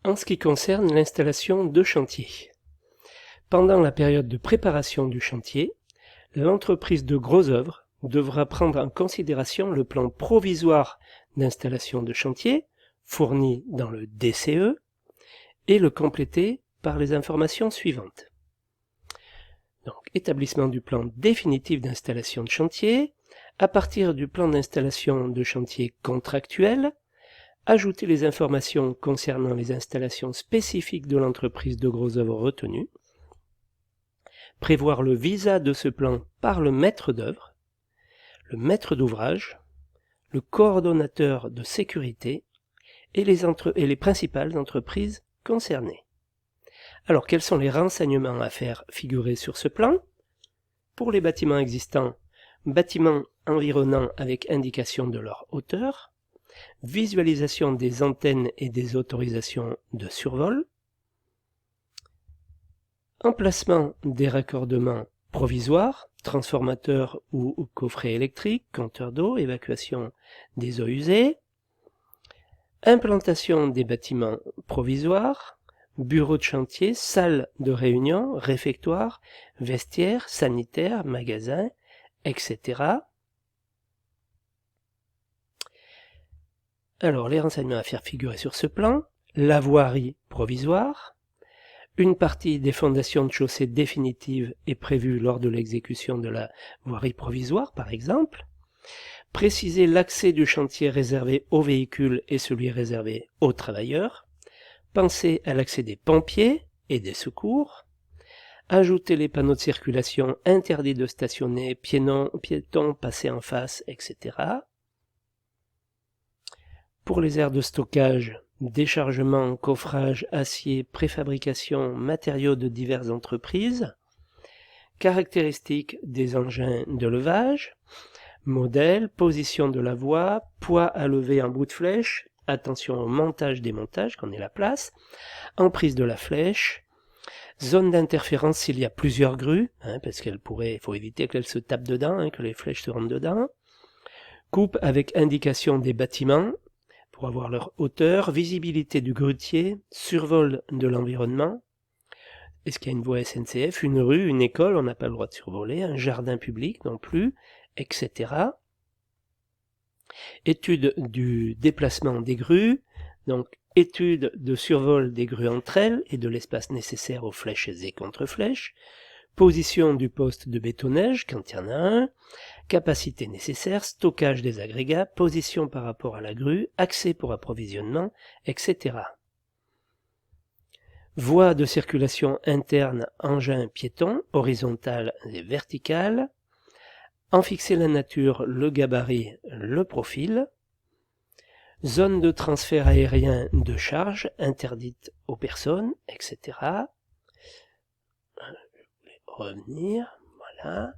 En ce qui concerne l'installation de chantier. Pendant la période de préparation du chantier, l'entreprise de gros œuvres devra prendre en considération le plan provisoire d'installation de chantier, fourni dans le DCE, et le compléter par les informations suivantes. Donc, établissement du plan définitif d'installation de chantier, à partir du plan d'installation de chantier contractuel, ajouter les informations concernant les installations spécifiques de l'entreprise de gros œuvres retenue, prévoir le visa de ce plan par le maître d'œuvre, le maître d'ouvrage, le coordonnateur de sécurité et les principales entreprises concernées. Alors, quels sont les renseignements à faire figurer sur ce plan? Pour les bâtiments existants, bâtiments environnants avec indication de leur hauteur, visualisation des antennes et des autorisations de survol, emplacement des raccordements provisoires, transformateurs ou coffrets électriques, compteurs d'eau, évacuation des eaux usées, implantation des bâtiments provisoires, bureaux de chantier, salles de réunion, réfectoires, vestiaires, sanitaires, magasins, etc. Alors, les renseignements à faire figurer sur ce plan, la voirie provisoire, une partie des fondations de chaussée définitives est prévue lors de l'exécution de la voirie provisoire, par exemple, préciser l'accès du chantier réservé aux véhicules et celui réservé aux travailleurs, penser à l'accès des pompiers et des secours, ajouter les panneaux de circulation interdits de stationner, piétons passer en face, etc. Pour les aires de stockage, déchargement, coffrage, acier, préfabrication, matériaux de diverses entreprises, caractéristiques des engins de levage, modèle, position de la voie, poids à lever en bout de flèche, attention au montage-démontage quand on est la place, emprise de la flèche, zone d'interférence s'il y a plusieurs grues, parce il faut éviter qu'elles se tapent dedans, que les flèches se rentrent dedans, coupe avec indication des bâtiments, pour avoir leur hauteur, visibilité du grutier, survol de l'environnement, est-ce qu'il y a une voie SNCF, une rue, une école, on n'a pas le droit de survoler, un jardin public non plus, etc. Étude du déplacement des grues, donc étude de survol des grues entre elles et de l'espace nécessaire aux flèches et contre-flèches, position du poste de bétonnage quand il y en a un, capacité nécessaire, stockage des agrégats, position par rapport à la grue, accès pour approvisionnement, etc. Voie de circulation interne, engin piéton, horizontale et verticale, en fixer la nature, le gabarit, le profil, zone de transfert aérien de charge interdite aux personnes, etc. Je vais revenir, voilà.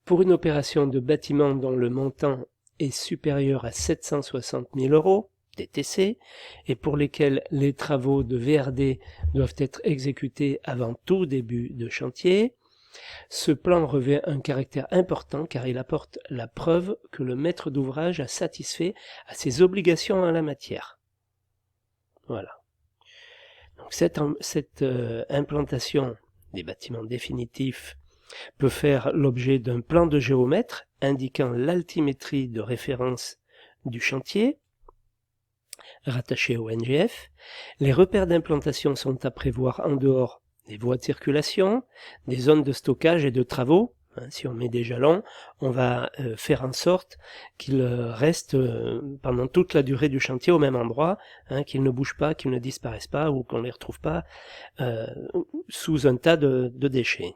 Pour une opération de bâtiment dont le montant est supérieur à 760 000 € TTC et pour lesquels les travaux de VRD doivent être exécutés avant tout début de chantier, ce plan revêt un caractère important car il apporte la preuve que le maître d'ouvrage a satisfait à ses obligations en la matière. Voilà. Donc cette implantation des bâtiments définitifs peut faire l'objet d'un plan de géomètre indiquant l'altimétrie de référence du chantier, rattaché au NGF. Les repères d'implantation sont à prévoir en dehors des voies de circulation, des zones de stockage et de travaux. Si on met des jalons, on va faire en sorte qu'ils restent pendant toute la durée du chantier au même endroit, qu'ils ne bougent pas, qu'ils ne disparaissent pas ou qu'on ne les retrouve pas sous un tas de déchets.